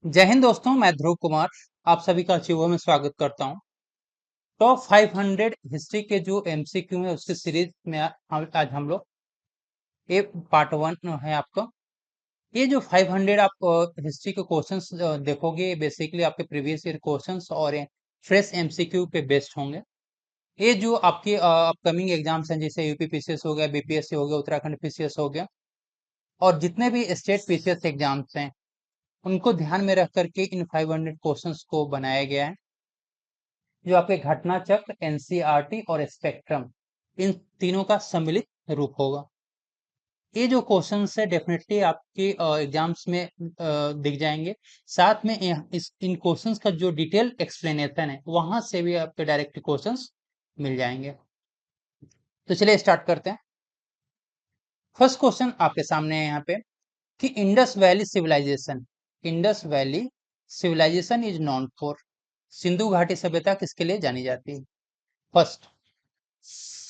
जय हिंद दोस्तों, मैं ध्रुव कुमार आप सभी का अचीवर में स्वागत करता हूं। टॉप 500 हिस्ट्री के जो एमसीक्यू है उसकी सीरीज में आज हम लोग ये पार्ट 1 है आपका। ये जो 500 आप हिस्ट्री के क्वेश्चंस देखोगे, बेसिकली आपके प्रीवियस ईयर क्वेश्चंस और फ्रेश एमसीक्यू पे बेस्ड होंगे। ये जो आपके अपकमिंग एग्जाम्स हैं, जैसे यूपी पीसीएस हो गया, बीपीएससी हो गया, उत्तराखंड पीसीएस हो गया, और जितने भी स्टेट पीसीएस एग्जाम्स हैं उनको ध्यान में रख करके इन 500 क्वेश्चंस को बनाया गया है, जो आपके घटना चक्र, एनसीईआरटी और स्पेक्ट्रम, इन तीनों का सम्मिलित रूप होगा। ये जो क्वेश्चंस है डेफिनेटली आपके एग्जाम्स में दिख जाएंगे। साथ में इन क्वेश्चंस का जो डिटेल एक्सप्लेनेशन है वहां से भी आपके डायरेक्ट क्वेश्चंस मिल जाएंगे। तो चलिए स्टार्ट करते हैं। फर्स्ट क्वेश्चन आपके सामने है यहाँ पे कि Indus valley civilization is known for. सिंधु घाटी सभ्यता किसके लिए जानी जाती है? First,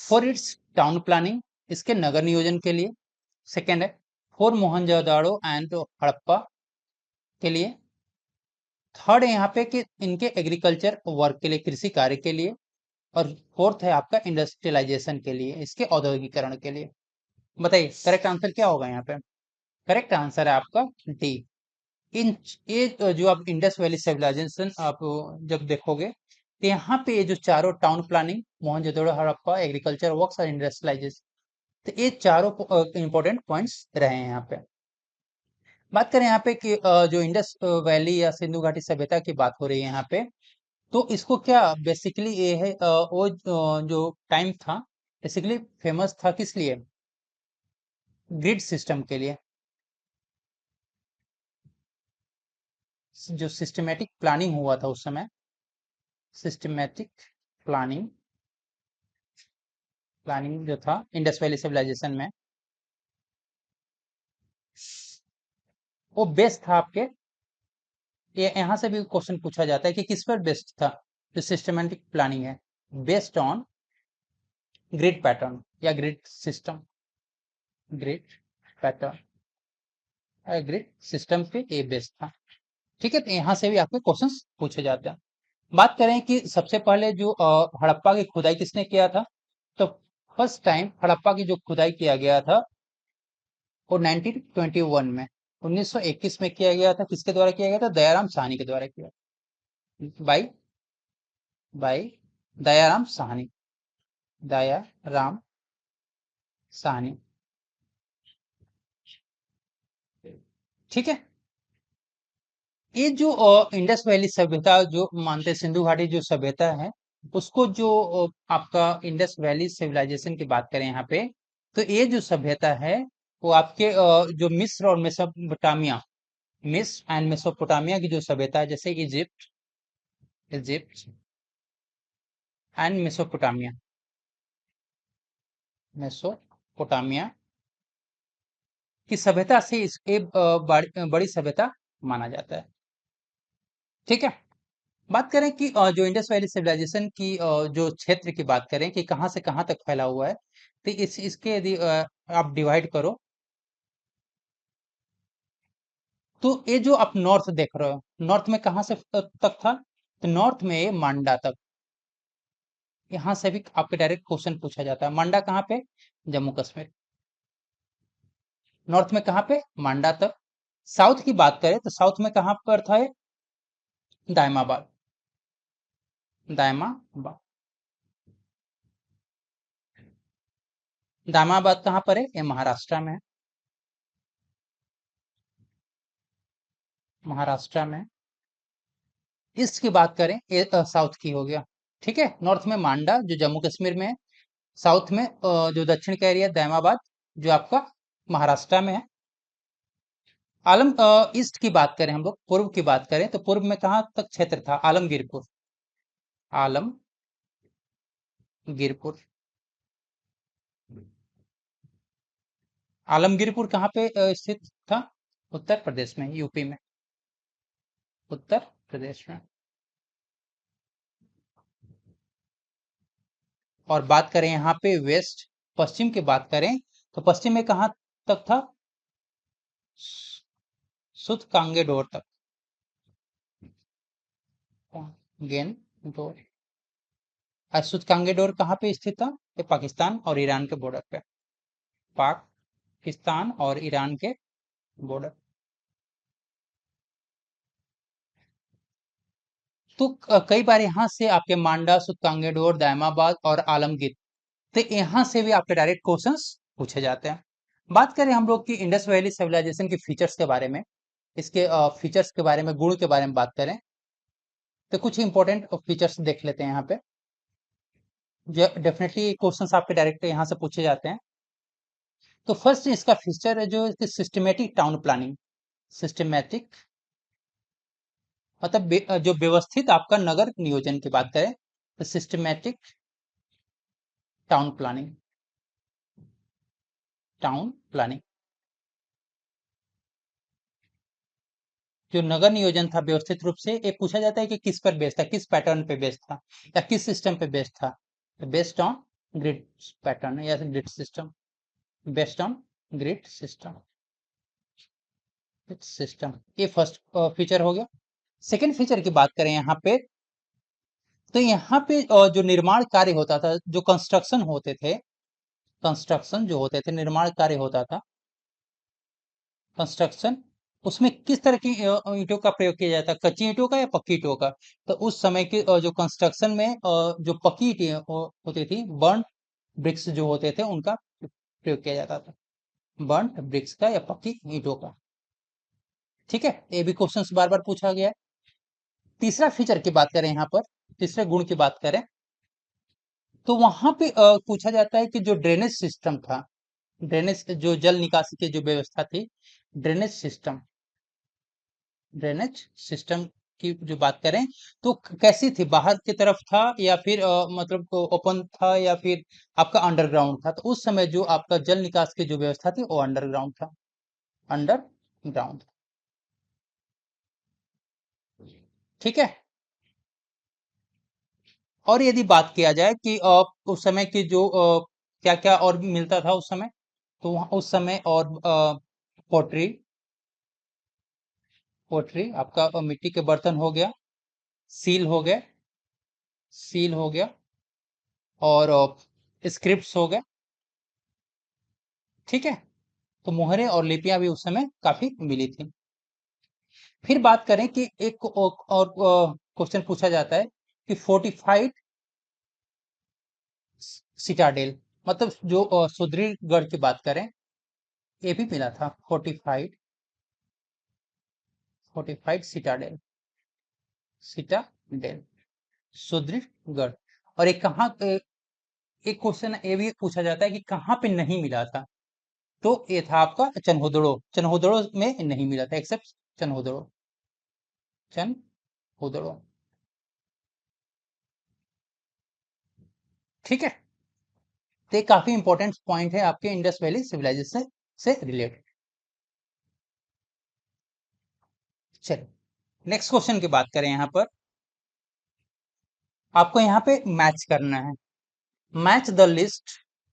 for its town planning, इसके नगर नियोजन के लिए। सेकेंड है फॉर मोहनजोदाड़ो एंड हड़प्पा के लिए। थर्ड है यहाँ पे कि इनके एग्रीकल्चर वर्क के लिए, कृषि कार्य के लिए। और फोर्थ है आपका इंडस्ट्रियलाइजेशन के लिए, इसके औद्योगिकरण के लिए। बताइए करेक्ट आंसर क्या होगा यहाँ पे? करेक्ट आंसर है आपका डी। इन ये जो आप इंडस वैली सिविलाइजेशन आप जब देखोगे तो यहाँ पे ये जो चारों town planning, Mohenjodaro Harappa, agriculture works और इंडस्ट्रियलाइजेशन, तो ये चारों इंपॉर्टेंट पॉइंट्स रहे हैं यहाँ पे। बात करें यहाँ पे कि जो इंडस वैली या सिंधु घाटी सभ्यता की बात हो रही है यहाँ पे, तो इसको क्या बेसिकली ये है वो जो टाइम था बेसिकली फेमस था किस लिए? ग्रिड सिस्टम के लिए। जो सिस्टमेटिक प्लानिंग हुआ था उस समय, सिस्टमेटिक प्लानिंग प्लानिंग जो था इंडस वैली सिविलाइजेशन में, वो बेस्ड था आपके। ये यहाँ से भी क्वेश्चन पूछा जाता है कि किस पर बेस्ड था जो सिस्टमेटिक प्लानिंग है? बेस्ड ऑन ग्रिड पैटर्न या grid system, grid pattern, grid system पे ये बेस्ड था। ठीक है, तो यहाँ से भी आपके क्वेश्चंस पूछे जाते हैं। बात करें कि सबसे पहले जो हड़प्पा की खुदाई किसने किया था, तो फर्स्ट टाइम हड़प्पा की जो खुदाई किया गया था वो 1921 में, 1921 में किया गया था। किसके द्वारा किया गया था? दयाराम साहनी के द्वारा किया। By by Dayaram Sahni, Dayaram Sahni. ठीक है, ये जो इंडस वैली सभ्यता जो मानते हैं, सिंधु घाटी जो सभ्यता है, उसको जो आपका इंडस वैली सिविलाइजेशन की बात करें यहाँ पे, तो ये जो सभ्यता है वो आपके जो मिस्र और मेसोपोटामिया, मिस्र एंड मेसोपोटामिया की जो सभ्यता है, जैसे Egypt, Egypt and Mesopotamia, Mesopotamia की सभ्यता से इसके बड़ी सभ्यता माना जाता है। ठीक है, बात करें कि जो इंडस वैली सिविलाइजेशन की जो क्षेत्र की बात करें कि कहाँ से कहाँ तक फैला हुआ है, तो इसके यदि आप डिवाइड करो, तो ये जो आप नॉर्थ देख रहे हो, नॉर्थ में कहाँ से तक था? तो नॉर्थ में ये मांडा तक। यहाँ से भी आपके डायरेक्ट क्वेश्चन पूछा जाता है। मांडा कहाँ पे? जम्मू कश्मीर। नॉर्थ में कहाँ पे? मांडा तक। साउथ की बात करें तो साउथ में कहाँ पर था ये? दायमाबाद, दायमाबाद। दायमाबाद कहाँ पर है? ये महाराष्ट्र में है, महाराष्ट्र में। ईस्ट की बात करें, ये साउथ की हो गया। ठीक है, नॉर्थ में मांडा जो जम्मू कश्मीर में है, साउथ में जो दक्षिण का एरिया दैमाबाद जो आपका महाराष्ट्र में है। आलम ईस्ट की बात करें, हम लोग पूर्व की बात करें तो पूर्व में कहाँ तक क्षेत्र था? आलमगीरपुर, आलमगीरपुर। आलमगीरपुर कहाँ पे स्थित था? उत्तर प्रदेश में, यूपी में, उत्तर प्रदेश में। और बात करें यहाँ पे वेस्ट, पश्चिम की बात करें तो पश्चिम में कहाँ तक था? सुत कांगेडोर तक, गेन डोर। सूचकांगे डोर कहाँ पे स्थित था? ये पाकिस्तान और ईरान के बॉर्डर पे। पाकिस्तान और ईरान के बॉर्डर। तो कई बार यहाँ से आपके मांडा, सूचकांगे-डोर, दायमाबाद और आलमगीर, तो यहाँ से भी आपके डायरेक्ट क्वेश्चंस पूछे जाते हैं। बात करें हम लोग की इंडस वैली सिविलाइजेशन के फीचर्स के बारे में, इसके फीचर्स के बारे में, गुण के बारे में बात करें, तो कुछ इंपॉर्टेंट फीचर्स देख लेते हैं यहाँ पे। डेफिनेटली क्वेश्चंस आपके डायरेक्ट यहाँ से पूछे जाते हैं। तो फर्स्ट इसका फीचर है जो सिस्टमेटिक टाउन प्लानिंग। सिस्टमेटिक मतलब जो व्यवस्थित आपका नगर नियोजन की बात करें तो systematic town planning. Town planning जो नगर नियोजन था व्यवस्थित रूप से, ये पूछा जाता है कि किस पर बेस्ड था, किस पैटर्न पे बेस्ड था या किस सिस्टम पे बेस्ड था। तो बेस्ड ऑन ग्रिड पैटर्न या grid system. Based on grid system. System ये फर्स्ट फीचर हो गया। सेकेंड फीचर की बात करें यहाँ पे, तो यहाँ पे जो निर्माण कार्य होता था, जो कंस्ट्रक्शन होते थे, कंस्ट्रक्शन जो होते थे, निर्माण कार्य होता था, कंस्ट्रक्शन, उसमें किस तरह की ईंटों का प्रयोग किया जाता है? कच्ची ईंटों का या पक्की ईंटों का? तो उस समय के जो कंस्ट्रक्शन में जो पक्की ईंटें होती थी, बर्न ब्रिक्स जो होते थे, उनका प्रयोग किया जाता था। बर्न ब्रिक्स का या पक्की ईंटों का। ठीक है, ये भी क्वेश्चन बार बार पूछा गया है। तीसरा फीचर की बात करें यहाँ पर, तीसरे गुण की बात करें, तो वहां पे पूछा जाता है कि जो ड्रेनेज सिस्टम था, ड्रेनेज जो जल निकासी की जो व्यवस्था थी, ड्रेनेज सिस्टम, ड्रेनेज सिस्टम की जो बात करें तो कैसी थी? बाहर की तरफ था या फिर मतलब ओपन था या फिर आपका अंडरग्राउंड था? तो उस समय जो आपका जल निकास की जो व्यवस्था थी वो अंडरग्राउंड था। अंडरग्राउंड। ठीक है। और यदि बात किया जाए कि उस समय की जो क्या क्या और भी मिलता था उस समय, तो उस समय और पोट्री, पोट्री आपका मिट्टी के बर्तन हो गया, सील हो गए, सील हो गया, और स्क्रिप्ट्स हो गए। ठीक है, तो मुहरें और लिपियां भी उस समय काफी मिली थी। फिर बात करें कि एक और क्वेश्चन पूछा जाता है कि फोर्टिफाइड सिटाडेल, मतलब जो सुदृढ़ गढ़ की बात करें, ये भी मिला था। फोर्टिफाइड, फोर्टिफाइड सिटाडेल, सिटाडेल, सुदृढ़ गढ़। और एक कहाँ एक क्वेश्चन ये भी पूछा जाता है कि कहाँ पे नहीं मिला था? तो ये था आपका चनहुदड़ो। चनहुदड़ो में नहीं मिला था, एक्सेप्ट चनहुदड़ो, चनहुदड़ो। ठीक है, तो ये काफी इंपॉर्टेंट पॉइंट है आपके इंडस वैली सिविलाइजेशन से रिलेटेड। चलिए नेक्स्ट क्वेश्चन की बात करें। यहाँ पर आपको यहाँ पे मैच करना है। Match the list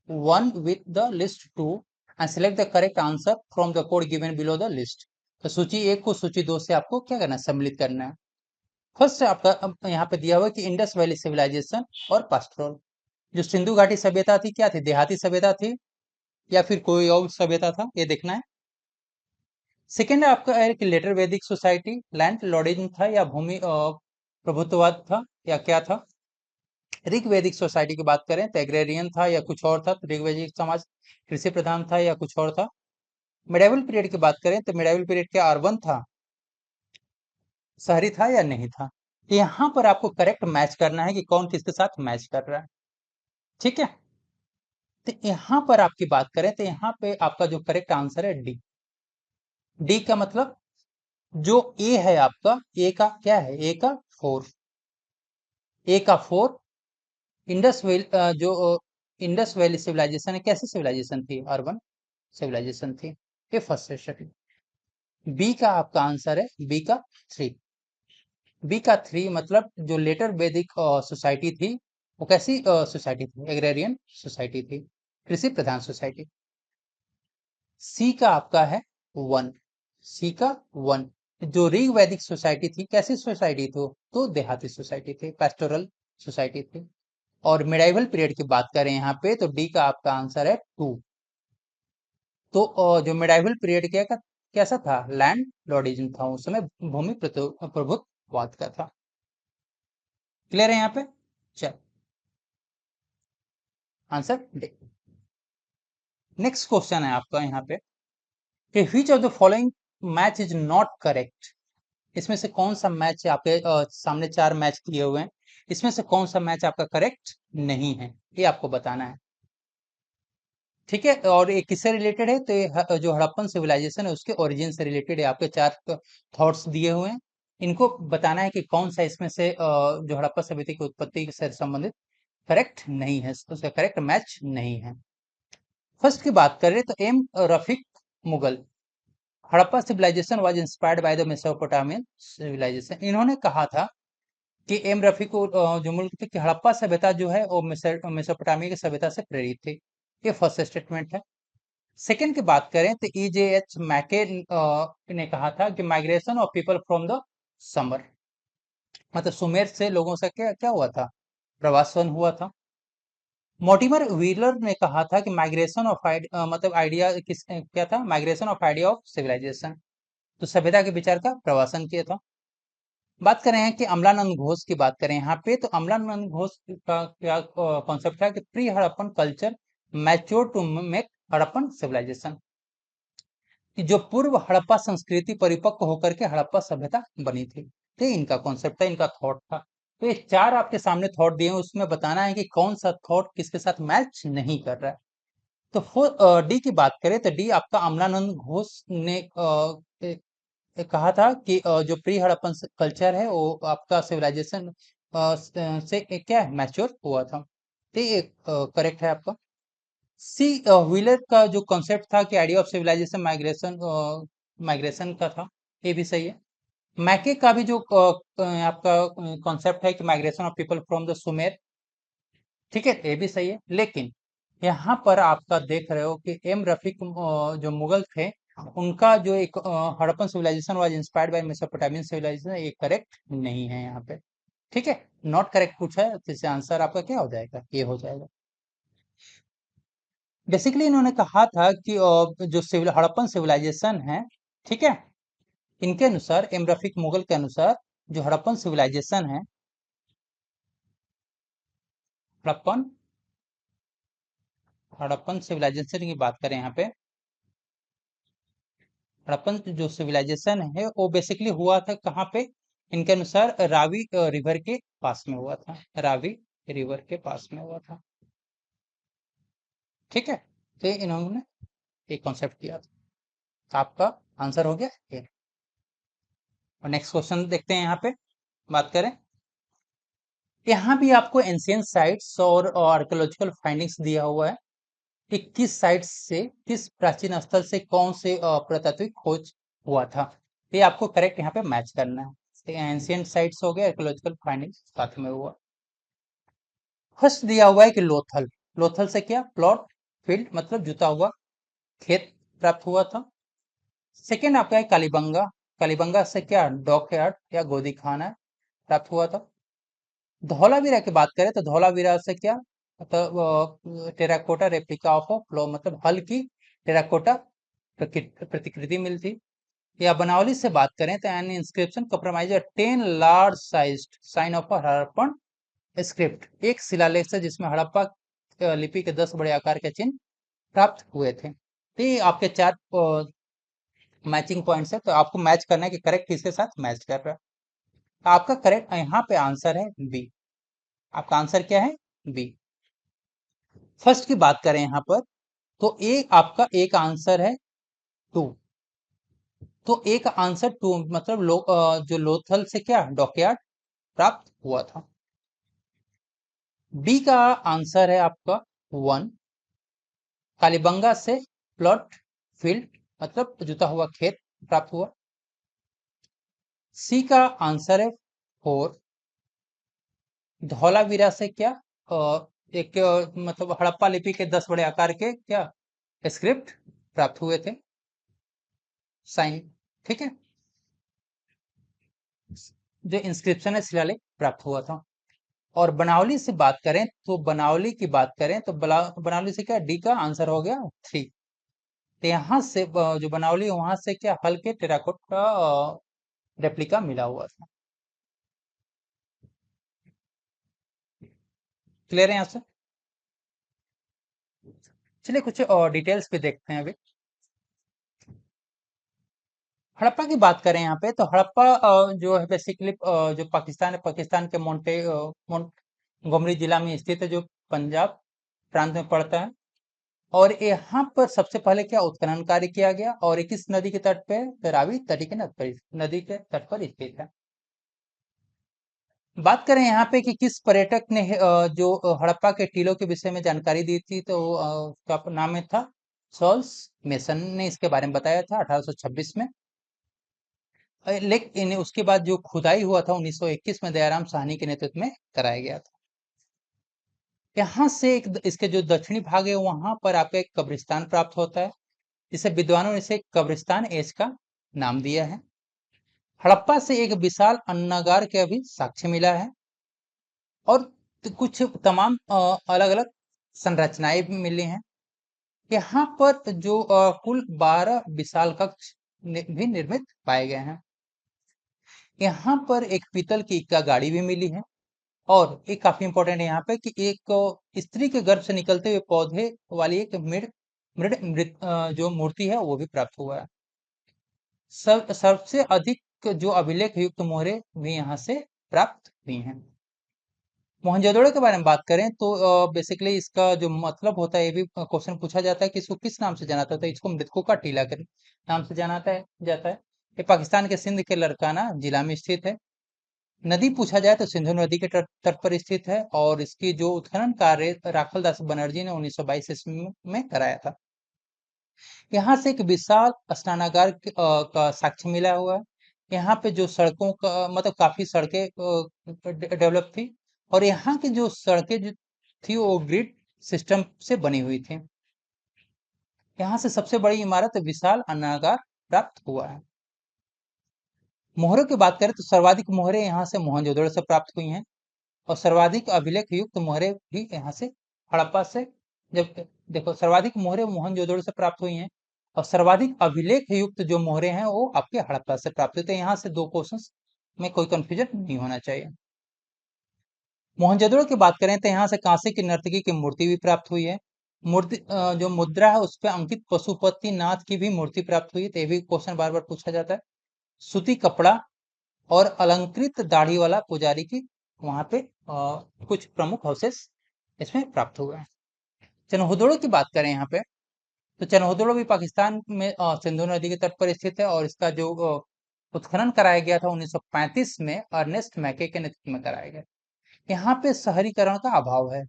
one with the list two and select the correct answer from the code given below the list. तो सूची एक को सूची दो से आपको क्या करना है? सम्मिलित करना है। फर्स्ट आपका अब यहाँ पे दिया हुआ है कि इंडस वैली सिविलाइजेशन और पास्ट्रोल। जो सिंधु घाटी सभ्यता थी, क्या थी? देहाती सभ्यता थी या फिर कोई और सभ्यता था, ये देखना है। सेकेंड है आपका है कि लेटर वैदिक सोसाइटी, लैंड लॉर्डिंग था या भूमि प्रभुत्ववाद था या क्या था? ऋग वैदिक सोसाइटी की बात करें तो एग्रेरियन था या कुछ और था? तो ऋग वैदिक समाज कृषि प्रधान था या कुछ और था? मिडाइवल पीरियड की बात करें तो मिडाइवल पीरियड क्या अर्बन था, शहरी था या नहीं था? तो यहाँ पर आपको करेक्ट मैच करना है कि कौन किसके साथ मैच कर रहा है। ठीक है, तो यहाँ पर आपकी बात करें तो यहाँ पे आपका जो करेक्ट आंसर है डी। डी का मतलब जो ए है आपका, ए का क्या है? ए का फोर, ए का फोर। इंडस वैली जो इंडस वैली सिविलाइजेशन है, कैसी सिविलाइजेशन थी? अर्बन सिविलाइजेशन थी। ये फर्स्ट सेशन। बी का आपका आंसर है बी का थ्री। बी का थ्री मतलब जो लेटर वैदिक सोसाइटी थी वो कैसी सोसाइटी थी? एग्रेरियन सोसाइटी थी, कृषि प्रधान सोसाइटी। सी का आपका है वन, सी का वन, जो ऋग वैदिक सोसाइटी थी, कैसी सोसाइटी थी? तो देहाती सोसाइटी थी, पेस्टोरल सोसाइटी थी। और मिडाइवल पीरियड की बात करें यहाँ पे, तो डी का आपका आंसर है 2। तो जो मिडाइवल पीरियड कैसा था? लैंड लॉर्डिज्म था, उस समय भूमि प्रभुत्ववाद का था। क्लियर है यहाँ पे? चल, आंसर डी। नेक्स्ट क्वेश्चन है आपका यहाँ पे कि which of the following match is not correct. इसमें से कौन सा मैच आपके सामने 4 मैच किए हुए हैं, इसमें से कौन सा मैच आपका करेक्ट नहीं है, ये आपको बताना है। ठीक है, और ये किससे रिलेटेड है? तो ये जो हड़प्पन सिविलाइजेशन है उसके ओरिजिन से रिलेटेड है। आपके 4 थॉट्स दिए हुए हैं, इनको बताना है कि कौन सा इसमें से जो हड़प्पा सभ्यता की उत्पत्ति से संबंधित करेक्ट नहीं है, उसका करेक्ट मैच नहीं है। फर्स्ट की बात करें तो M Rafique Mughal, Harappa civilization was inspired by the Mesopotamian civilization. इन्होंने कहा था कि एम रफी को जो मुल्क थे कि हड़प्पा सभ्यता जो है वो मेसोपोटामिया की सभ्यता से प्रेरित थी। ये फर्स्ट स्टेटमेंट है। सेकंड की बात करें तो EJH मैके ने कहा था कि migration of people from the summer, मतलब सुमेर से लोगों से क्या क्या हुआ था? प्रवासन हुआ था। मोटिमर व्हीलर ने कहा था कि माइग्रेशन ऑफ मतलब आइडिया क्या था? Migration of idea of civilization, तो सभ्यता के विचार का प्रवासन किया था। बात करें हैं कि अमलानंद घोष की बात करें यहाँ पे, तो अमलानंद घोष का क्या कॉन्सेप्ट था कि pre Harappan culture mature to make Harappan civilization, कि जो पूर्व हड़प्पा संस्कृति परिपक्व होकर के हड़प्पा सभ्यता बनी थी। तो इनका कॉन्सेप्ट था, इनका थॉट था। तो ये 4 आपके सामने थॉट दिए हैं, उसमें बताना है कि कौन सा थॉट किसके साथ मैच नहीं कर रहा है। तो डी की बात करें तो डी आपका अमलानंद घोष ने कहा था कि जो प्री हड़प्पन कल्चर है वो आपका सिविलाइजेशन से क्या है? मैच्योर हुआ था। तो ये करेक्ट है आपका। सी व्हीलर का जो कॉन्सेप्ट था कि idea of civilization migration migration का था, ये भी सही है। मैके का भी जो आपका कॉन्सेप्ट है कि migration of people from the Sumer, ठीक है, ये भी सही है। लेकिन यहाँ पर आपका देख रहे हो कि एम रफीक जो मुगल थे, उनका जो एक Harappan civilization was inspired by Mesopotamian civilization, ये करेक्ट नहीं है यहाँ पे। ठीक है, नॉट करेक्ट पूछा है, तो इससे आंसर आपका क्या हो जाएगा? ये हो जाएगा। बेसिकली इन्होंने कहा था कि जो सिविल हड़प्पन सिविलाइजेशन है, ठीक है, इनके अनुसार एम रफीक मुगल के अनुसार जो हड़प्पन सिविलाइजेशन है, हड़प्पन हड़प्पन सिविलाइजेशन की बात करें यहाँ पे, हड़प्पन जो सिविलाइजेशन है वो बेसिकली हुआ था कहाँ पे? इनके अनुसार रावी रिवर के पास में हुआ था, रावी रिवर के पास में हुआ था। ठीक है, तो इन्होंने एक कॉन्सेप्ट किया था। तो आपका आंसर हो गया ये। और नेक्स्ट क्वेश्चन देखते हैं यहाँ पे, बात करें। यहाँ भी आपको एंशियंट साइट्स और आर्कियोलॉजिकल फाइंडिंग्स दिया हुआ है कि किस साइट से, किस प्राचीन स्थल से कौन से पुरातात्विक खोज हुआ था। ये आपको करेक्ट यहाँ पे मैच करना है। एंशियंट साइट्स हो गया, आर्कियोलॉजिकल फाइंडिंग्स साथ में हुआ। फर्स्ट दिया हुआ है कि लोथल, लोथल से क्या? प्लॉट फील्ड, मतलब जुता हुआ खेत प्राप्त हुआ था। सेकेंड आपका है कालीबंगा, कालीबंगा से क्या? डॉकयार्ड या गोदी खाना प्राप्त हुआ था। धौलावीरा की बात करें तो धौलावीरा से क्या? मतलब टेराकोटा रेप्लिका ऑफ फ्लो, मतलब हल की टेराकोटा प्रतिकृति मिलती। या बनावली से बात करें तो an inscription compromise 10 large sized sign of Harappan script, एक शिलालेख से जिसमें हड़प्पा लिपि के 10 बड़े आकार के चिन्ह प्राप्त हुए थे। तो ये आपके 4 मैचिंग पॉइंट्स है, तो आपको मैच करना है कि करेक्ट किसके साथ मैच कर रहा है। तो आपका करेक्ट यहाँ पे आंसर है बी। आपका आंसर क्या है? बी। फर्स्ट की बात करें यहाँ पर, तो एक आपका एक आंसर है 2। तो एक आंसर 2 मतलब जो लोथल से क्या? डॉकयार्ड प्राप्त हुआ था। बी का आंसर है आपका 1, कालीबंगा से प्लॉट फील्ड, मतलब जुता हुआ खेत प्राप्त हुआ। सी का आंसर है 4, धौलावीरा से क्या? एक मतलब हड़प्पा लिपि के 10 बड़े आकार के क्या? स्क्रिप्ट प्राप्त हुए थे, साइन। ठीक है, जो इंस्क्रिप्शन है शिलालेख प्राप्त हुआ था। और बनावली से बात करें तो बनावली की बात करें तो बनावली से क्या डी का आंसर हो गया 3। तो यहाँ से जो बनावली है वहां से क्या हल्के टेराकोट का रेप्लिका मिला हुआ था। क्लियर है यहाँ से? चलिए कुछ डिटेल्स पे देखते हैं अभी। हड़प्पा की बात करें यहाँ पे तो हड़प्पा जो है बेसिकली जो पाकिस्तान के मोंटगोमरी जिला में स्थित है, जो पंजाब प्रांत में पड़ता है। और यहाँ पर सबसे पहले क्या उत्खनन कार्य किया गया, और ये किस नदी के तट पे? तो रावी तटी के नदी के तट पर स्थित है। बात करें यहाँ पे कि किस पर्यटक ने जो हड़प्पा के टीलों के विषय में जानकारी दी थी, तो उसका नाम था सॉल्स मेसन ने इसके बारे में बताया था 1826 में। लेकिन उसके बाद जो खुदाई हुआ था 1921 में दयाराम साहनी के नेतृत्व में कराया गया था। यहाँ से इसके जो दक्षिणी भाग है वहां पर आपको एक कब्रिस्तान प्राप्त होता है, जिसे विद्वानों ने इसे कब्रिस्तान एज का नाम दिया है। हड़प्पा से एक विशाल अन्नागार के अभी साक्ष्य मिला है, और कुछ तमाम अलग अलग संरचनाएं भी मिली हैं। यहाँ पर जो कुल 12 विशाल कक्ष भी निर्मित पाए गए हैं। यहाँ पर एक पीतल की इक्का गाड़ी भी मिली है, और एक काफी इंपॉर्टेंट है यहाँ पे कि एक स्त्री के गर्भ से निकलते हुए पौधे वाली एक मृड मृड मृत जो मूर्ति है वो भी प्राप्त हुआ है। सबसे अधिक जो अभिलेख युक्त मोहरे भी यहाँ से प्राप्त हुई हैं। मोहनजोदड़ो के बारे में बात करें तो बेसिकली इसका जो मतलब होता है, ये भी क्वेश्चन पूछा जाता है कि इसको किस नाम से जाना जाता है। इसको मृतकों का टीला के नाम से जाता है। ये पाकिस्तान के सिंध के लड़काना जिला में स्थित है। नदी पूछा जाए तो सिंधु नदी के तट तट पर स्थित है, और इसकी जो उत्खनन कार्य राखल दास बनर्जी ने 1922 ईस्वी में कराया था। यहाँ से एक विशाल स्नानागार का साक्ष्य मिला हुआ है। यहाँ पे जो सड़कों का मतलब काफी सड़कें डेवलप थी, और यहाँ की जो सड़कें जो थी वो ग्रिड सिस्टम से बनी हुई थी। यहाँ से सबसे बड़ी इमारत विशाल अन्नागार प्राप्त हुआ है। मोहरों की बात करें तो सर्वाधिक मोहरें यहाँ से मोहनजोदड़ो से प्राप्त हुई हैं, और सर्वाधिक अभिलेख युक्त मोहरें भी यहाँ से हड़प्पा से। जब देखो सर्वाधिक मोहरें मोहनजोदड़ो से प्राप्त हुई हैं, और सर्वाधिक अभिलेख युक्त जो मोहरें हैं वो आपके हड़प्पा से प्राप्त हुई। तो यहाँ से दो क्वेश्चंस में कोई कंफ्यूजन नहीं होना चाहिए। मोहनजोदड़ो की बात करें तो यहाँ से कांसे की नर्तकी की मूर्ति भी प्राप्त हुई है। मूर्ति जो मुद्रा है उस पर अंकित पशुपति नाथ की भी मूर्ति प्राप्त हुई है। तो ये भी क्वेश्चन बार बार पूछा जाता है। सूती कपड़ा और अलंकृत दाढ़ी वाला पुजारी की वहां पे कुछ प्रमुख हाउसेस इसमें प्राप्त हुए हैं। चनहुदड़ो की बात करें यहाँ पे तो चनहुदड़ो भी पाकिस्तान में सिंधु नदी के तट पर स्थित है, और इसका जो उत्खनन कराया गया था 1935 में अर्नेस्ट मैके के नेतृत्व में कराया गया। यहाँ पे शहरीकरण का अभाव है।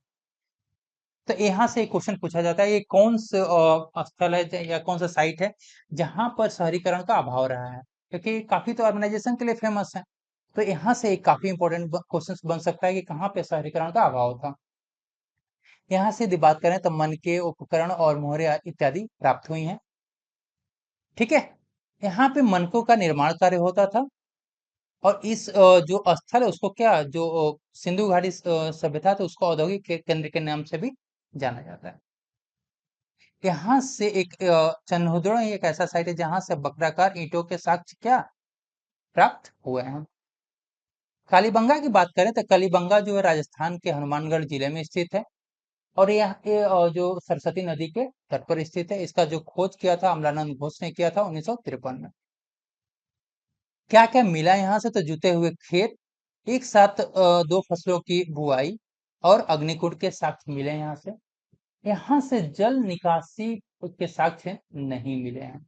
तो यहाँ से एक क्वेश्चन पूछा जाता है, ये कौन सा स्थल है या कौन सा साइट है जहां पर शहरीकरण का अभाव रहा है, क्योंकि काफी तो अर्बनाइजेशन के लिए फेमस है। तो यहाँ से एक काफी इंपॉर्टेंट क्वेश्चन बन सकता है कि कहाँ पे शहरीकरण का अभाव था। यहाँ से यदि बात करें तो मन के उपकरण और मोहरे इत्यादि प्राप्त हुई हैं। ठीक है, यहाँ पे मनकों का निर्माण कार्य होता था, और इस जो स्थल है उसको क्या जो सिंधु घाटी सभ्यता था उसको औद्योगिक केंद्र के नाम से भी जाना जाता है। यहाँ से एक चन्हुदड़ो ही एक ऐसा साइट है जहां से बकराकार ईंटों के साक्ष्य क्या प्राप्त हुए हैं। कालीबंगा की बात करें तो कालीबंगा जो है राजस्थान के हनुमानगढ़ जिले में स्थित है, और ये जो सरस्वती नदी के तट पर स्थित है। इसका जो खोज किया था अमलानंद घोष ने किया था 1953 में। क्या क्या मिला यहाँ से? तो जुते हुए खेत, एक साथ दो फसलों की बुआई, और अग्निकुंड के साक्ष्य मिले यहाँ से। यहाँ से जल निकासी के साक्ष्य नहीं मिले हैं।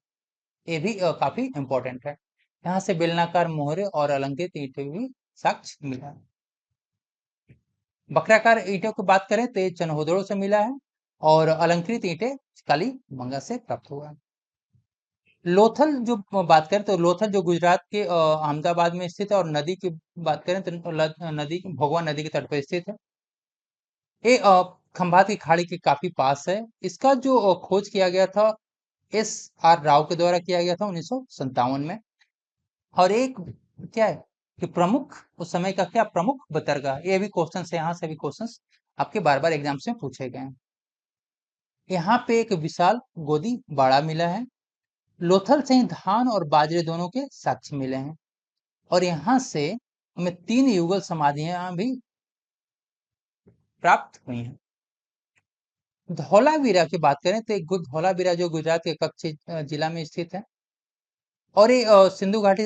ये भी काफी इंपॉर्टेंट है। यहाँ से बेलनाकार मोहरे और अलंकृत ईंटें भी साक्ष्य मिला है। बकराकार ईंटों की बात करें तो ये चनहोदड़ों से मिला है, और अलंकृत ईंटें कालीबंगा से प्राप्त हुआ है। लोथल जो बात करें तो लोथल जो गुजरात के अहमदाबाद में स्थित है, और नदी की बात करें तो नदी भगवा नदी के तट पर स्थित है। ये खंभात की खाड़ी के काफी पास है। इसका जो खोज किया गया था SR राव के द्वारा किया गया था 1957 में। और एक क्या है कि प्रमुख उस समय का क्या प्रमुख बतरगा, ये भी क्वेश्चन से यहाँ से भी क्वेश्चन आपके बार बार एग्जाम्स में पूछे गए हैं। यहाँ पे एक विशाल गोदी बाड़ा मिला है। लोथल से ही धान और बाजरे दोनों के साक्ष्य मिले हैं। और यहाँ से हमें 3 युगल समाधियां भी प्राप्त हुई हैं। धौलावीरा की बात करें तो एक धौलावीरा जो गुजरात के कच्छ जिला में स्थित है। और ये सिंधु घाटी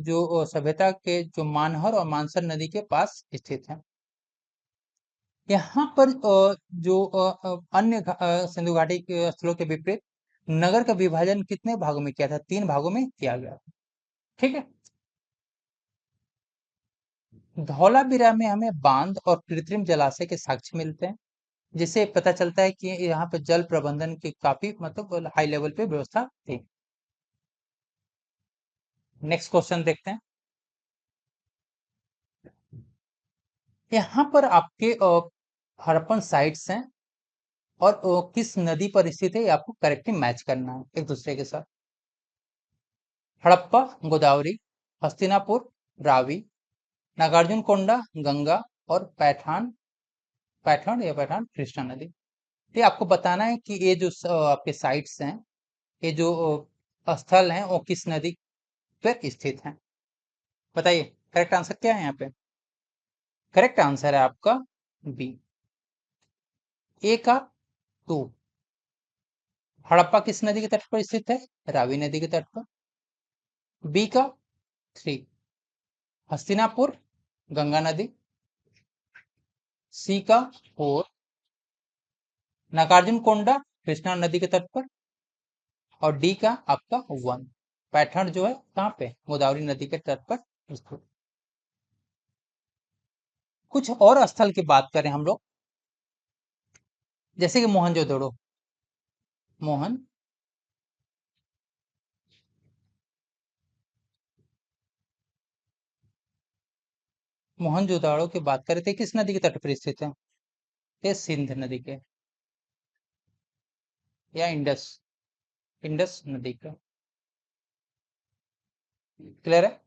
जो सभ्यता के जो मानहर और मानसर नदी के पास स्थित है। यहाँ पर जो अन्य सिंधु घाटी के स्थलों के विपरीत नगर का विभाजन कितने भागों में किया था? 3 भागों में किया गया था। ठीक है। धौलावीरा में हमें बांध और कृत्रिम जलाशय के साक्ष्य मिलते हैं, जिससे पता चलता है कि यहाँ पे जल प्रबंधन की काफी मतलब हाई लेवल पे व्यवस्था थी। नेक्स्ट क्वेश्चन देखते हैं। यहाँ पर आपके हड़प्पन साइट्स हैं और किस नदी पर स्थित है, ये आपको करेक्टली मैच करना है एक दूसरे के साथ। हड़प्पा गोदावरी, हस्तिनापुर रावी, नागार्जुन कोंडा गंगा और पैठान पैठान या पैठान कृष्णा नदी। ये आपको बताना है कि ये जो आपके साइट्स हैं, ये जो स्थल हैं, वो किस नदी पर स्थित हैं। बताइए करेक्ट आंसर क्या है यहाँ पे? करेक्ट आंसर है आपका बी। ए का 2, हड़प्पा किस नदी के तट पर स्थित है? रावी नदी के तट पर। बी का 3, हस्तिनापुर गंगा नदी। सी का 4, नागार्जुन कोंडा कृष्णा नदी के तट पर। और डी का आपका 1, पैठण जो है कहाँ पे? गोदावरी नदी के तट पर स्थित। कुछ और स्थल की बात करें हम लोग, जैसे कि मोहनजोदड़ो। मोहन मोहनजोदड़ो की बात करें तो किस नदी के तट पर स्थित है? ये सिंध नदी के या इंडस इंडस नदी का। क्लियर है।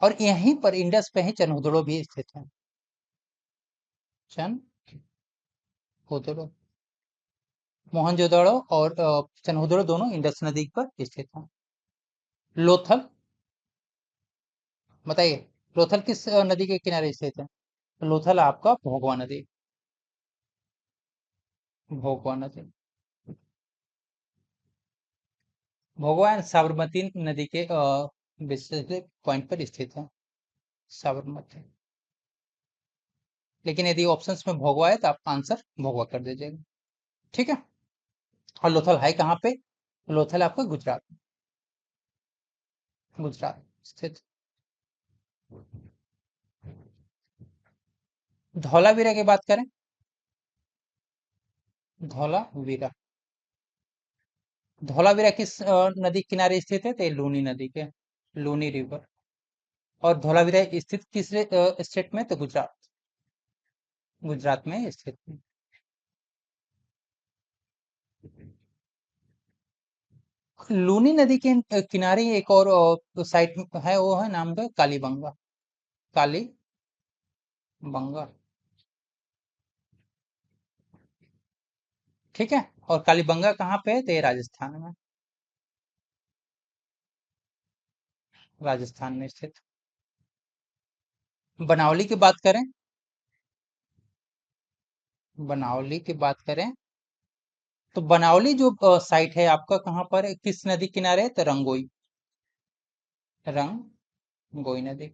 और यहीं पर इंडस पे ही चनहुदड़ो भी स्थित है। चनहुदड़ो, मोहनजोदड़ो और चनहुदड़ो दोनों इंडस नदी पर स्थित हैं। लोथल, बताइए लोथल किस नदी के किनारे स्थित है? लोथल आपका भोगवा नदी, भोगवा नदी। भोगवा साबरमती नदी के विशेष पॉइंट पर स्थित है, साबरमती। लेकिन यदि ऑप्शंस में भोगवा है तो आप आंसर भोगवा कर दीजिएगा। ठीक है। और लोथल है कहाँ पे? लोथल आपका गुजरात, गुजरात स्थित। धौलावीरा की बात करें, धौलावीरा धौलावीरा किस नदी किनारे स्थित है? तो ये लूनी नदी के, लूनी रिवर। और धौलावीरा स्थित किस स्टेट में? तो गुजरात, गुजरात में स्थित है। लूनी नदी के किनारे एक और साइट है, वो है नाम का कालीबंगा, कालीबंगा। ठीक है। और कालीबंगा कहाँ पे है? तो ये राजस्थान में, राजस्थान में स्थित। बनावली की बात करें, बनावली की बात करें तो बनावली जो साइट है आपका कहाँ पर है? किस नदी किनारे है? तो रंगोई, रंगोई नदी।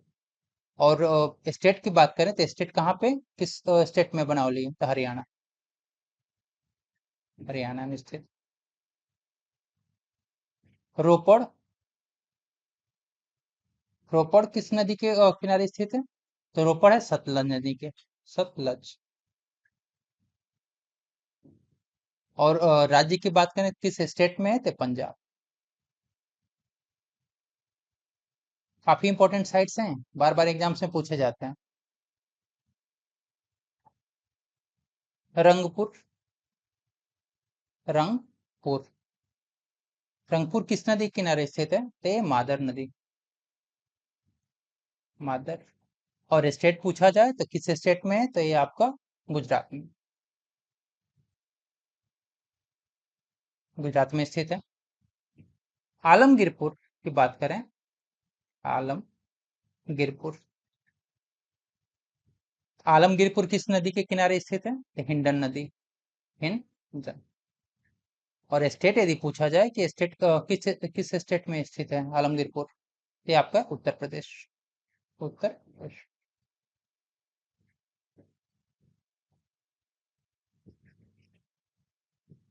और स्टेट की बात करें तो स्टेट कहाँ पे, किस स्टेट में बनावली है? तो हरियाणा, हरियाणा में स्थित। रोपड़, रोपड़ किस नदी के किनारे स्थित है? तो रोपड़ है सतलज नदी के, सतलज। और राज्य की बात करें किस स्टेट में है? तो पंजाब। काफी इंपॉर्टेंट साइट्स हैं, बार बार एग्जाम्स में पूछे जाते हैं। रंगपुर, रंगपुर, रंगपुर किस नदी के किनारे स्थित है? तो ये मादर नदी, मादर। और स्टेट पूछा जाए तो किस स्टेट में है, तो ये आपका गुजरात में, गुजरात में स्थित है। आलमगीरपुर की बात करें, आलमगीरपुर, आलमगीरपुर किस नदी के किनारे स्थित है, तो हिंडन नदी, हिंडन। और स्टेट यदि पूछा जाए कि स्टेट किस किस स्टेट में स्थित है आलमगीरपुर, ये आपका उत्तर प्रदेश, उत्तर प्रदेश।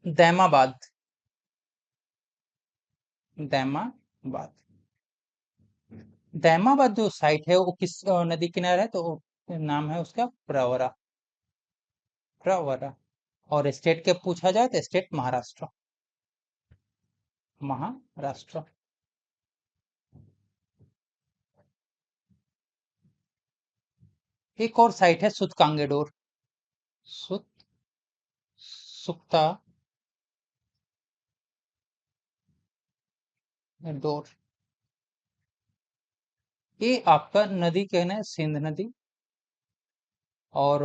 दैमाबाद, दैमाबाद, दैमाबाद जो साइट है वो किस नदी किनारे है, तो नाम है उसका प्रवरा, प्रवरा। और स्टेट के पूछा जाए तो स्टेट महाराष्ट्र, महाराष्ट्र। एक और साइट है सुतकांगेडोर, सुत, सुक्ता डोर। ये आपका नदी कहना है सिंध नदी, और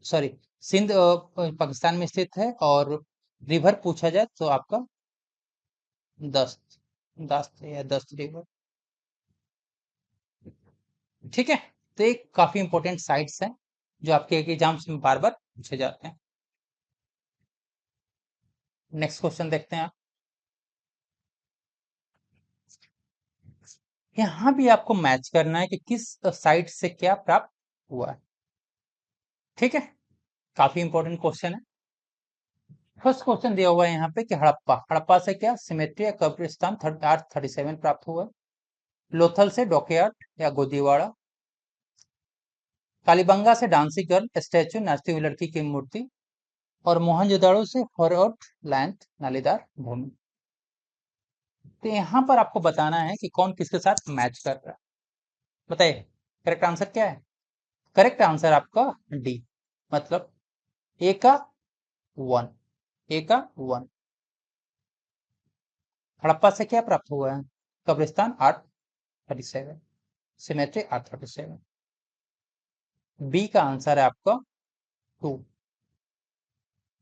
सॉरी, सिंध पाकिस्तान में स्थित है। और रिवर पूछा जाए तो आपका दस्त, दस्त या दस्त रिवर। ठीक है, तो ये काफी इंपॉर्टेंट साइट्स हैं जो आपके एग्जाम्स में बार बार पूछे जाते हैं। नेक्स्ट क्वेश्चन देखते हैं आप। यहाँ भी आपको मैच करना है कि किस साइट से क्या प्राप्त हुआ है। ठीक है, काफी इंपॉर्टेंट क्वेश्चन है। फर्स्ट क्वेश्चन दिया हुआ है यहाँ पे कि हड़प्पा, हड़प्पा से क्या सिमेट्री या कब्रिस्तान 37 प्राप्त हुआ है। लोथल से डॉकयार्ड या गोदीवाड़ा। कालीबंगा से डांसी गर्ल स्टैचू, नाचती हुई लड़की की मूर्ति। और मोहनजोदाड़ो से फॉरवर्ड लैंड, नालीदार भूमि। तो यहाँ पर आपको बताना है कि कौन किसके साथ मैच कर रहा है। बताइए करेक्ट आंसर क्या है। करेक्ट आंसर आपका डी, मतलब ए का वन, ए का वन। हड़प्पा से क्या प्राप्त हुआ है, कब्रिस्तान 837, सिमेट्री 837। बी का आंसर है आपका टू,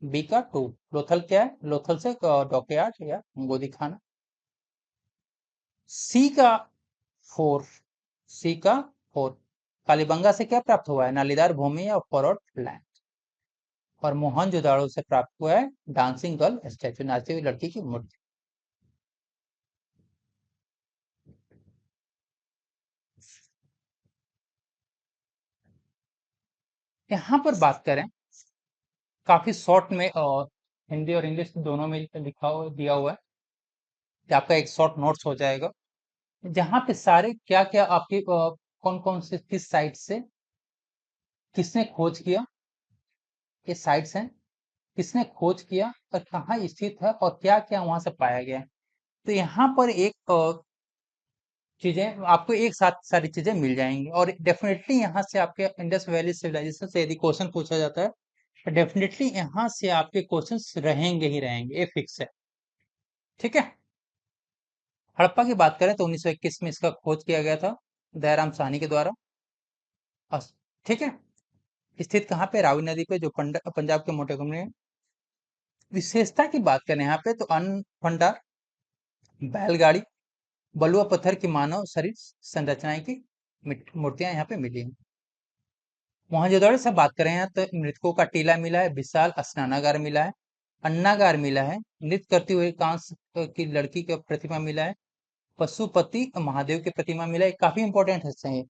बी का टू। लोथल क्या है, लोथल से डॉकयार्ड या गोदी खाना। सी का फोर, सी का फोर। कालीबंगा से क्या प्राप्त हुआ है, नालीदार भूमि या फॉरवर्ड लैंड। और मोहनजोदाड़ो से प्राप्त हुआ है डांसिंग गर्ल स्टैचू, नाचती हुई लड़की की मूर्ति। यहाँ पर बात करें, काफी शॉर्ट में हिंदी और इंग्लिश दोनों में लिखा हुआ दिया हुआ है कि आपका एक शॉर्ट नोट्स हो जाएगा, जहाँ पे सारे क्या क्या आपके कौन कौन से किस साइट से किसने खोज किया, ये साइट्स हैं, किसने खोज किया और कहाँ स्थित है और क्या क्या वहां से पाया गया। तो यहाँ पर एक चीजें आपको एक साथ सारी चीजें मिल जाएंगी। और डेफिनेटली यहाँ से आपके इंडस वैली सिविलाइजेशन से यदि क्वेश्चन पूछा जाता है तो डेफिनेटली यहाँ से आपके क्वेश्चंस रहेंगे ही रहेंगे, ये फिक्स है। ठीक है, हड़प्पा की बात करें तो 1921 में इसका खोज किया गया था दयाराम साहनी के द्वारा। ठीक है, स्थित कहाँ पे, रावी नदी पे, जो पंजाब के मोटेगुम में है। विशेषता की बात करें यहाँ पे तो अन्न भंडार, बैलगाड़ी, बलुआ पत्थर की मानव शरीर संरचनाएं की मूर्तियां यहाँ पे मिली हैं। मोहनजोदड़ो से बात करें यहाँ तो मृतकों का टीला मिला है, विशाल स्नानागार मिला है, अन्नागार मिला है, नृत्य करती हुई कांस की लड़की का प्रतिमा मिला है, पशुपति महादेव की प्रतिमा मिला है। काफी इंपॉर्टेंट हिस्से हैं,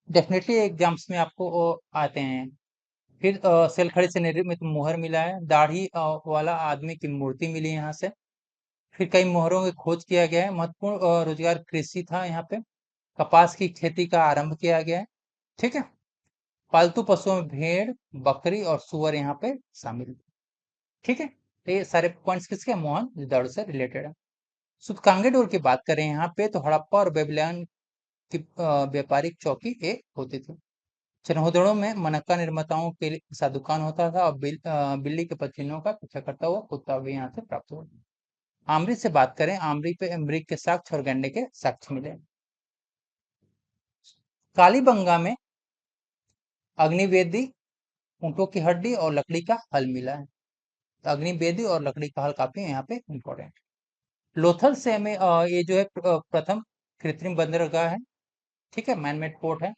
डेफिनेटली एग्जाम्स में आपको आते हैं। फिर सेलखड़ी से निर्मित मोहर मिला है, दाढ़ी वाला आदमी की मूर्ति मिली है यहाँ से। फिर कई मोहरों की खोज किया गया है। महत्वपूर्ण रोजगार कृषि था यहाँ पे, कपास की खेती का आरंभ किया गया है। ठीक है, पालतू पशुओं में भेड़, बकरी और सुअर यहाँ पे शामिल है। ठीक है, तो ये सारे पॉइंट्स किसके, मोहनजोदड़ो से रिलेटेड है। सूतकांगे डोर की बात करें यहाँ पे तो हड़प्पा और बेबीलोन की व्यापारिक चौकी एक होती थी। चनहोदड़ों में मनक्का निर्माताओं के लिए दुकान होता था, और बिल्ली के पसीनों का पीछा करता हुआ कुत्ता भी यहाँ से प्राप्त हुआ। आमरी से बात करें, आमरी पे अमरीक के साक्ष्य और गन्ने के साक्ष्य मिले। कालीबंगा में अग्निवेदी, ऊंटों की हड्डी और लकड़ी का हल मिला है। तो अग्निवेदी और लकड़ी का हल काफी यहाँ पे इंपॉर्टेंट। लोथल से हमें ये जो है प्रथम कृत्रिम बंदरगाह है, ठीक है, मैनमेड पोर्ट है।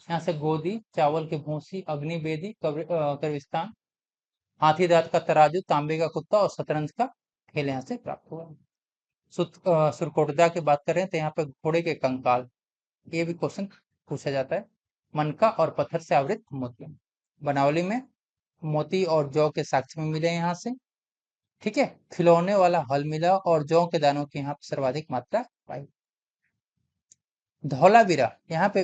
यहाँ से गोदी, चावल की भूसी, अग्निवेदी, कब्रिस्तान, हाथी दांत का तराजू, तांबे का कुत्ता और शतरंज का खेल यहाँ से प्राप्त हुआ है। सुरकोटदा की बात करें तो यहाँ पे घोड़े के कंकाल, ये भी क्वेश्चन पूछा जाता है। मनका और पत्थर से आवृत मोती, बनावली में मोती और जौ के साक्ष्य में मिले यहाँ से, ठीक है। खिलौने वाला हल मिला और जौ के दानों की यहाँ पे सर्वाधिक मात्रा पाई। धौलावीरा यहाँ पे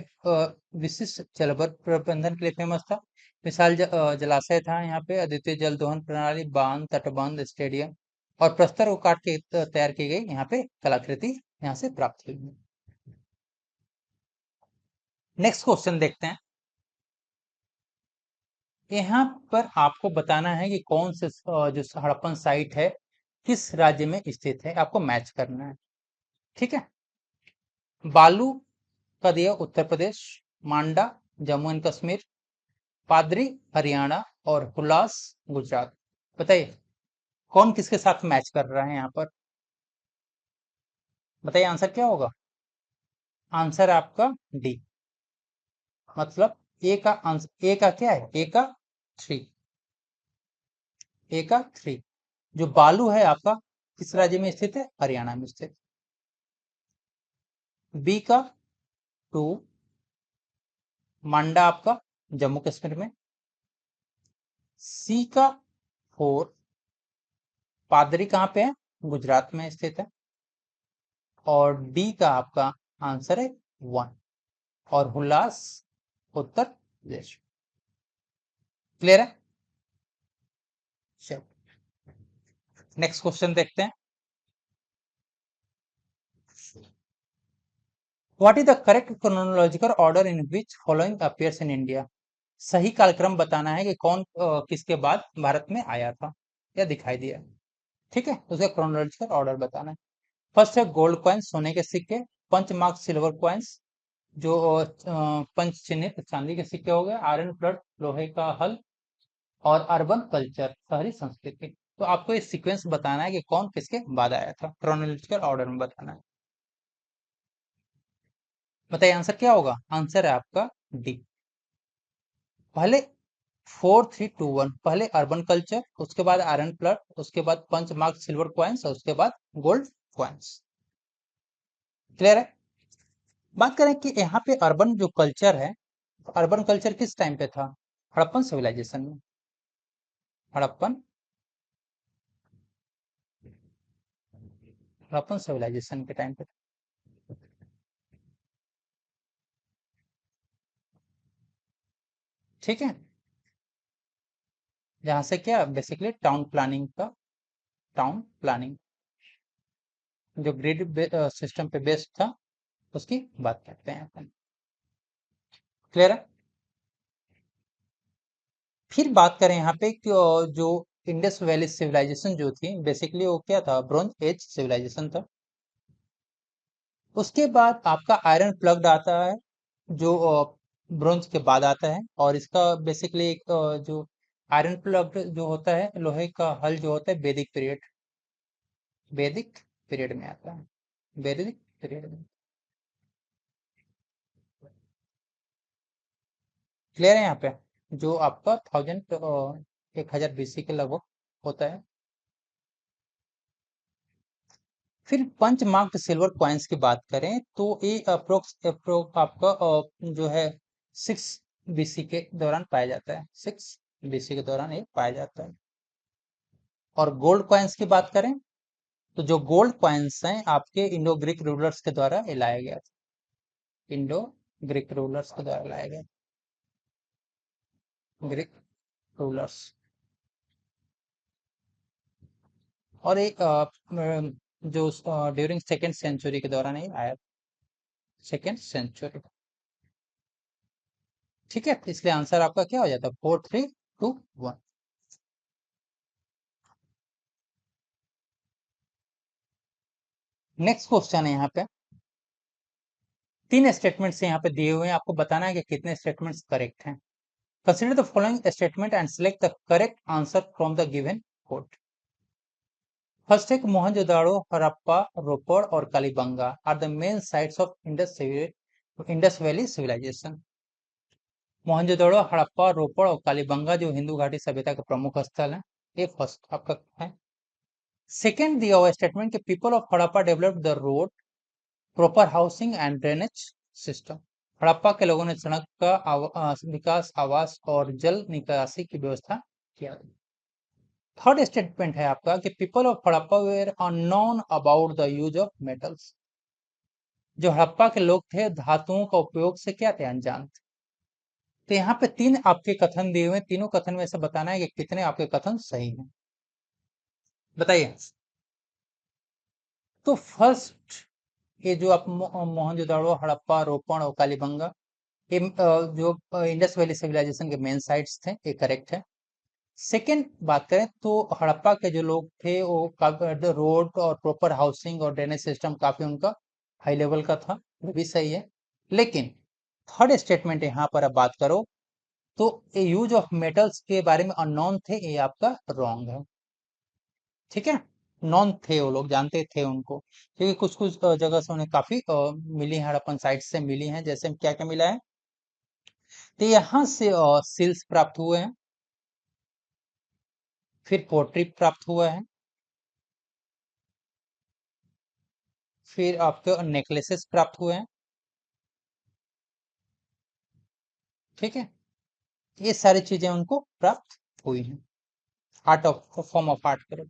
विशिष्ट जलभर प्रबंधन के लिए फेमस था। विशाल जलाशय था यहाँ पे, अद्वितीय जल दोहन प्रणाली, बांध, तटबंध, स्टेडियम और प्रस्तर को काट के तैयार की गई यहाँ पे कलाकृति यहाँ से प्राप्त हुई है। नेक्स्ट क्वेश्चन देखते हैं। यहाँ पर आपको बताना है कि कौन से जो हड़प्पन साइट है किस राज्य में स्थित है, आपको मैच करना है, ठीक है। बालू का दिया उत्तर प्रदेश, मांडा जम्मू एंड कश्मीर, पादरी हरियाणा और हुलास गुजरात। बताइए कौन किसके साथ मैच कर रहा है यहाँ पर, बताइए आंसर क्या होगा। आंसर आपका डी, मतलब ए का आंसर, ए का क्या है, ए का 3, ए का 3। जो बालू है आपका किस राज्य में स्थित है, हरियाणा में स्थित। बी का 2, मांडा आपका जम्मू कश्मीर में। सी का 4, पादरी कहाँ पे है, गुजरात में स्थित है। और डी का आपका आंसर है 1, और हुल्लास उत्तर प्रदेश। क्लियर है। चलो नेक्स्ट क्वेश्चन देखते हैं। What is the correct chronological order in which following appears in India. सही कालक्रम बताना है कि कौन किसके बाद भारत में आया था या दिखाई दिया, ठीक है। उसका क्रोनोलॉजिकल ऑर्डर बताना है। फर्स्ट है गोल्ड कॉइन्स, सोने के सिक्के। पंच मार्क सिल्वर कॉइन्स, जो पंच चिन्हित चांदी के सिक्के हो गए। आयरन प्लेट, लोहे का हल। और अर्बन कल्चर, शहरी संस्कृति। तो आपको ये सीक्वेंस बताना है कि कौन किसके बाद आया था, क्रोनोलॉजिकल ऑर्डर में बताना है। बताइए आंसर क्या होगा। आंसर है आपका डी। पहले 4 3 2 1, पहले अर्बन कल्चर, उसके बाद आयरन प्लेट, उसके बाद पंच मार्क सिल्वर कॉइन्स और उसके बाद गोल्ड कॉइन्स। क्लियर है। बात करें कि यहाँ पे अर्बन जो कल्चर है, अर्बन कल्चर किस टाइम पे था, हड़प्पन सिविलाइजेशन में। हड़प्पन हड़प्पन सिविलाइजेशन के टाइम पे, ठीक है। जहां से क्या बेसिकली टाउन प्लानिंग का, टाउन प्लानिंग जो ग्रिड सिस्टम पे बेस्ड था उसकी बात करते हैं अपन। क्लियर है। फिर बात करें यहाँ पे कि जो इंडस वैली सिविलाइजेशन जो थी, बेसिकली वो क्या था, ब्रोंज एज सिविलाइजेशन था। उसके बाद आपका आयरन प्लग्ड आता है, जो ब्रोंज के बाद आता है। और इसका बेसिकली एक जो आयरन प्लग्ड जो होता है, लोहे का हल जो होता है, वैदिक पीरियड, वैदिक पीरियड में आता है, वैदिक पीरियड में। क्लियर है यहाँ पे, जो आपका 1000 BC के लगभग होता है। फिर पंच मार्क्ड सिल्वर कॉइन्स की बात करें तो ये अप्रोक्स आपका जो है 6 BC के दौरान पाया जाता है, 6 BC के दौरान ये पाया जाता है। और गोल्ड कॉइन्स की बात करें तो जो गोल्ड कॉइन्स हैं आपके इंडो ग्रीक रूलर्स के द्वारा ये लाया गया था, इंडो ग्रीक रूलर्स के द्वारा लाया गया, ग्रीक रूलर्स। और एक जो ड्यूरिंग सेकेंड सेंचुरी के दौरान ये आया, सेकेंड सेंचुरी, ठीक है। इसलिए आंसर आपका क्या हो जाता है, 4 3 2 1। नेक्स्ट क्वेश्चन है यहाँ पे, 3 स्टेटमेंट्स यहाँ पे दिए हुए हैं, आपको बताना है कि कितने स्टेटमेंट्स करेक्ट हैं। Consider the following statement and select the correct answer from the given code. First एक मोहनजोदाड़ो, हड़प्पा, रोपड़ और Kalibanga are the main sites of Indus valley civilisation. Mohenjodaro, Harappa, Ropar और कालीबंगा जो हिंदू घाटी सभ्यता के प्रमुख स्थल हैं, ये फर्स्ट आपका है। सेकेंड दिया हुआ स्टेटमेंट कि people of Harappa developed the road, proper housing and drainage system. Harappa के लोगों ने सड़क का विकास, आवास और जल निकासी की व्यवस्था किया। थर्ड स्टेटमेंट है आपका कि people of Harappa were unknown about the use of metals. जो हड़प्पा के लोग थे धातुओं का उपयोग से क्या थे, अनजान थे। तो यहाँ पे 3 आपके कथन दिए हुए हैं, तीनों कथन में से बताना है कि कितने आपके कथन सही हैं, बताइए। तो फर्स्ट ये जो आप मोहनजोदाड़ो, हड़प्पा, रोपड़ और कालीबंगा, ये जो इंडस वैली सिविलाइजेशन के मेन साइट्स थे, ये करेक्ट है। सेकेंड बात करें तो हड़प्पा के जो लोग थे वो रोड और प्रॉपर हाउसिंग और ड्रेनेज सिस्टम काफी उनका हाई लेवल का था, वो भी सही है। लेकिन थर्ड स्टेटमेंट यहाँ पर अब बात करो तो यूज ऑफ मेटल्स के बारे में अननोन थे, ये आपका रॉन्ग है। ठीक है, नॉन थे, वो लोग जानते थे उनको, क्योंकि कुछ कुछ जगह से उन्हें काफी मिली है, हड़प्पन साइट से मिली है। जैसे क्या क्या मिला है, तो यहाँ से सील्स प्राप्त हुए हैं, फिर पोट्री प्राप्त हुआ है, फिर आपके नेकलेसेस प्राप्त हुए हैं। ठीक है, ये सारी चीजें उनको प्राप्त हुई हैं, art of form of art करो।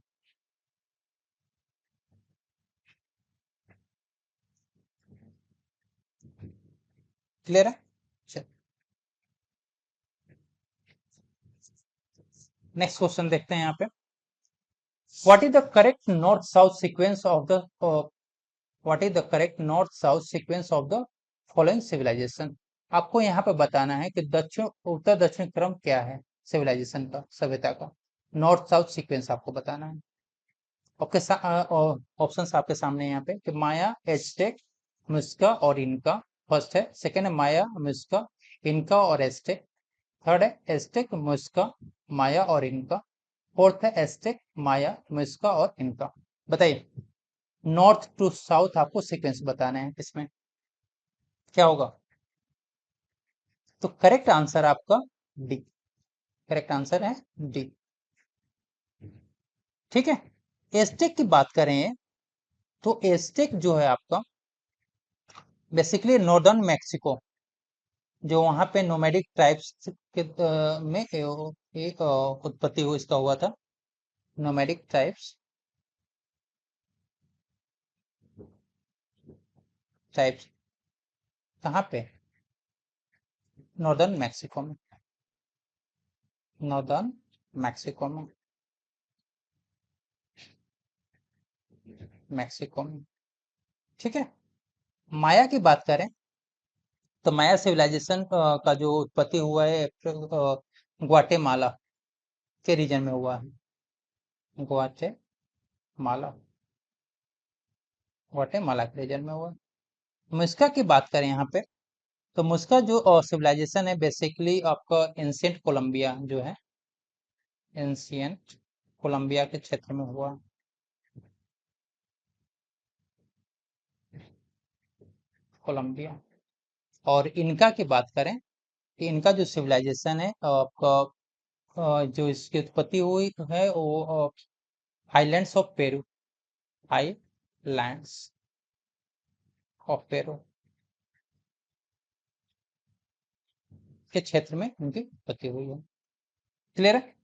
क्लियर है, चल नेक्स्ट क्वेश्चन देखते हैं यहाँ पे। What is the correct north south sequence of the what is the correct north south sequence of the following civilization. आपको यहाँ पे बताना है कि दक्षिण उत्तर दक्षिण क्रम क्या है सिविलाइजेशन का, सभ्यता का। नॉर्थ साउथ सीक्वेंस आपको बताना है। आपके ऑप्शंस आपके सामने यहाँ पे कि माया, एज़टेक, मुस्का और इनका। फर्स्ट है, सेकंड है माया, मुस्का, इनका और एज़टेक। थर्ड है एज़टेक, मुस्का, माया और इनका। फोर्थ है एज़टेक, माया, मुस्का और इनका। बताइए, नॉर्थ टू साउथ आपको सीक्वेंस बताना है, इसमें क्या होगा। तो करेक्ट आंसर आपका डी, करेक्ट आंसर है डी। ठीक है, एज़टेक की बात करें तो एज़टेक जो है आपका बेसिकली नॉर्दर्न मैक्सिको, जो वहां पे नोमैडिक ट्राइब्स के में एक उत्पत्ति हुई, इसका हुआ था। नोमैडिक ट्राइब्स, ट्राइब्स कहाँ पे, नॉर्दर्न मैक्सिको में, नॉर्दर्न मैक्सिको में, मैक्सिको में। ठीक है, माया की बात करें तो माया सिविलाइजेशन का जो उत्पत्ति हुआ है ग्वाटेमाला के रीजन में हुआ है। ग्वाटेमाला, ग्वाटेमाला के रीजन में हुआ है। मुस्का की बात करें यहाँ पे तो मुस्का जो सिविलाइजेशन है बेसिकली आपका एंशियंट कोलंबिया जो है, एंशियंट कोलंबिया के क्षेत्र में हुआ। कोलंबिया। और इनका की बात करें कि इनका जो सिविलाइजेशन है आपका जो इसकी उत्पत्ति हुई है वो highlands of Peru, highlands of Peru के क्षेत्र में उनकी उत्पत्ति हुई है। क्लियर है।